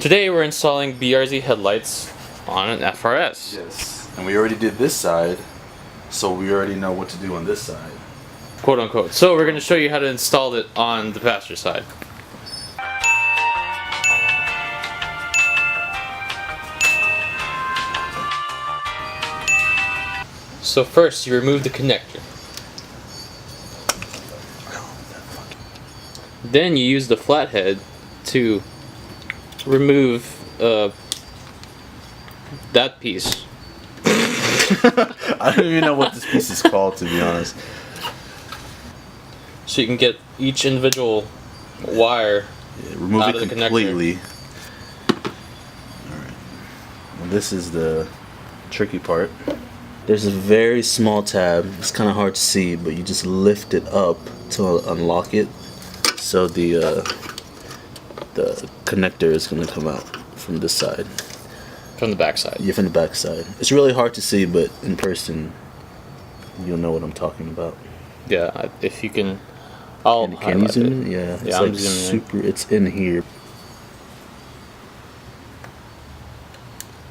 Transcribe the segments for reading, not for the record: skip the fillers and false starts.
Today we're installing BRZ headlights on an FRS. Yes, and we already did this side, so we already know what to do on this side. Quote unquote. So we're going to show you how to install it on the passenger side. So first you remove the connector. Then you use the flathead to remove that piece. I don't even know what this piece is called, to be honest. So you can get each individual wire Remove out it of the completely. connector. Alright. Well, this is the tricky part. There's a very small tab. It's kind of hard to see, but you just lift it up to unlock it. So the connector is going to come out from this side. From the back side. Yeah, from the back side. It's really hard to see, but in person, you'll know what I'm talking about. Yeah, if you can, I'll Can you zoom in? Yeah, it's I'm like zooming super. It's in here.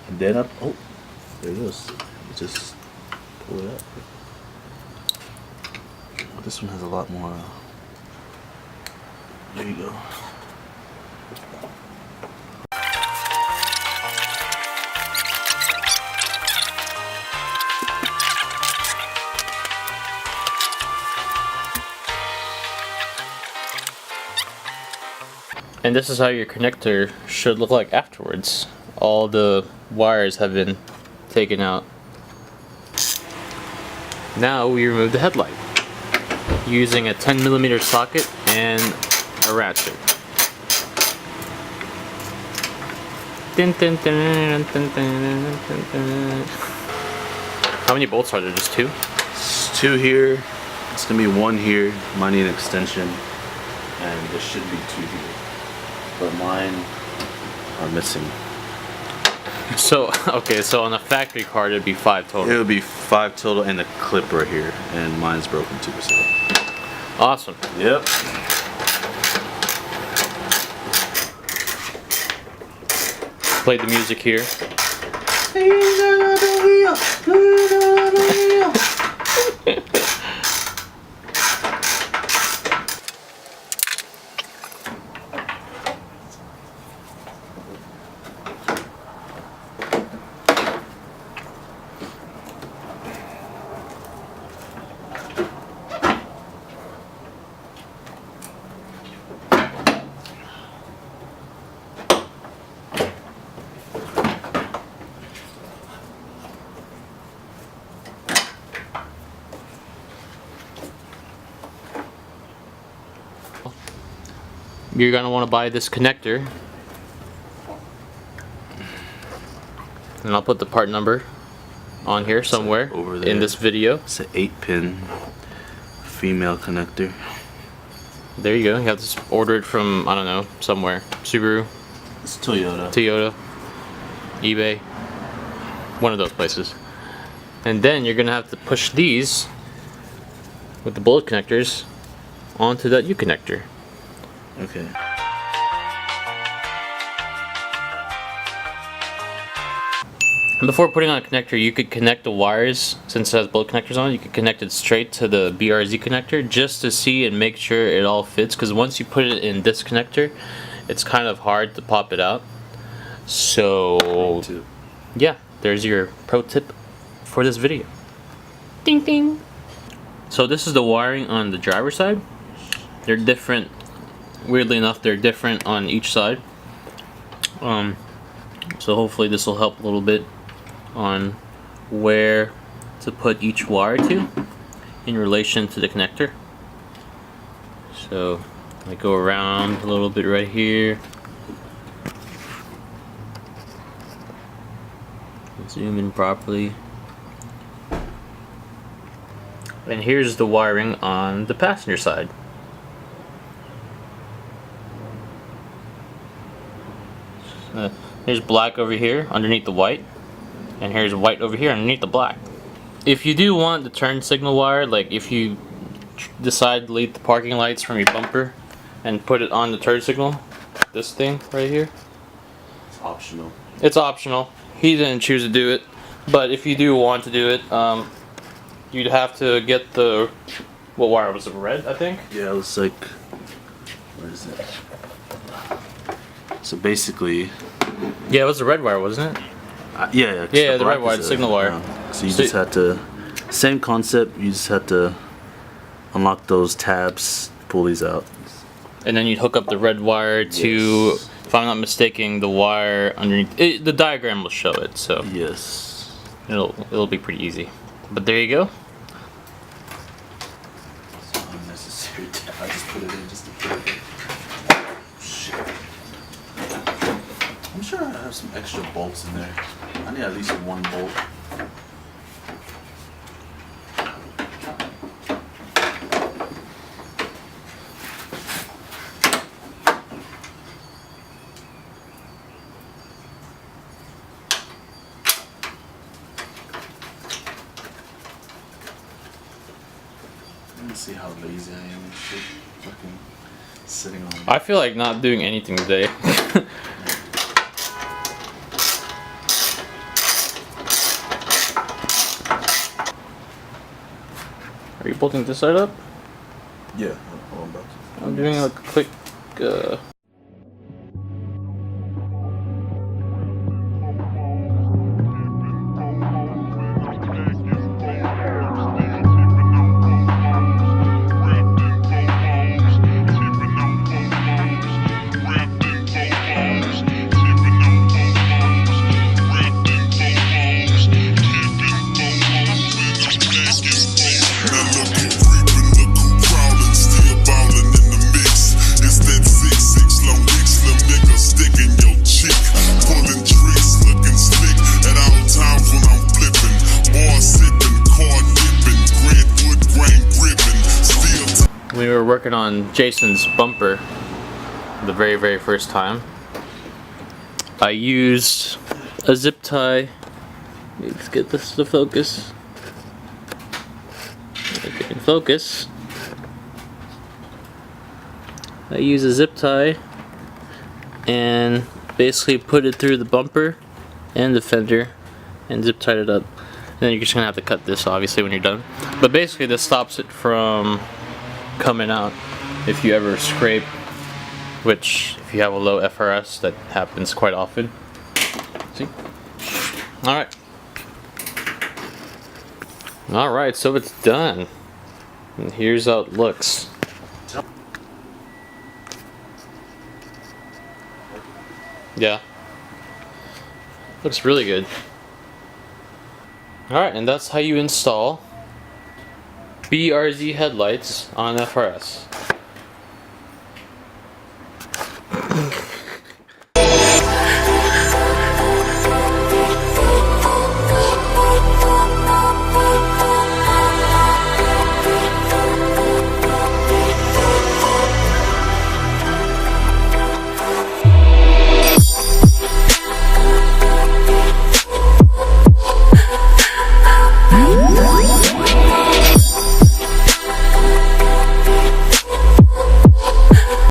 And then up. Oh, there it is. You just pull it up. Oh, this one has a lot more. There you go. And this is how your connector should look like afterwards. All the wires have been taken out. Now we remove the headlight using a 10mm socket and a ratchet. How many bolts are there? Just two? It's two here. It's gonna be one here. Might need an extension, and there should be two here. But mine are missing. So, okay, so on a factory card it'd be 5 total. It would be 5 total and a clip right here, and mine's broken too. So. Awesome. Yep. Play the music here. You're gonna want to buy this connector, and I'll put the part number on here somewhere over there in this video. It's an 8-pin female connector. There you go. You have to order it from, I don't know, somewhere. Subaru, It's Toyota. Toyota, eBay, one of those places. And then you're gonna have to push these with the bullet connectors onto that U connector. Okay. Before putting on a connector, you could connect the wires, since it has both connectors on it, you could connect it straight to the BRZ connector just to see and make sure it all fits, because once you put it in this connector, it's kind of hard to pop it out. So, yeah, there's your pro tip for this video. Ding ding! So this is the wiring on the driver's side. They're different. Weirdly enough, they're different on each side. So hopefully this will help a little bit on where to put each wire to in relation to the connector. So I go around a little bit right here. Zoom in properly. And here's the wiring on the passenger side. Here's black over here underneath the white, and here's white over here underneath the black. If you do want the turn signal wire, like if you decide to delete the parking lights from your bumper and put it on the turn signal, this thing right here, Optional. It's optional. He didn't choose to do it, but if you do want to do it, you'd have to get the, what wire was it? Red, I think. Yeah, it was like, where is it? So basically, Yeah, it was the red wire, wasn't it? yeah, Yeah, the black red wire, is the a- signal wire. So you So just had to, same concept. You just had to unlock those tabs, pull these out. And then you'd hook up the red wire to, Yes. if I'm not mistaken, the wire underneath. The diagram will show it, so Yes. it'll be pretty easy. But there you go. It's unnecessary. I just put it in just to put it in. Shit. I'm sure I have some extra bolts in there. I need at least one bolt. Let me see how lazy I am and shit. Fucking sitting on I feel like not doing anything today. Are you bolting this side up? Yeah, I'm about to. I'm doing a quick. We were working on Jason's bumper the very first time. I used a zip tie. Let's get this to focus. Get it in focus. I use a zip tie and basically put it through the bumper and the fender and zip tied it up. And then you're just gonna have to cut this obviously when you're done. But basically this stops it from coming out if you ever scrape, which if you have a low FRS that happens quite often. See? Alright, so it's done. And here's how it looks. Yeah. Looks really good. Alright, and that's how you install BRZ headlights on FRS.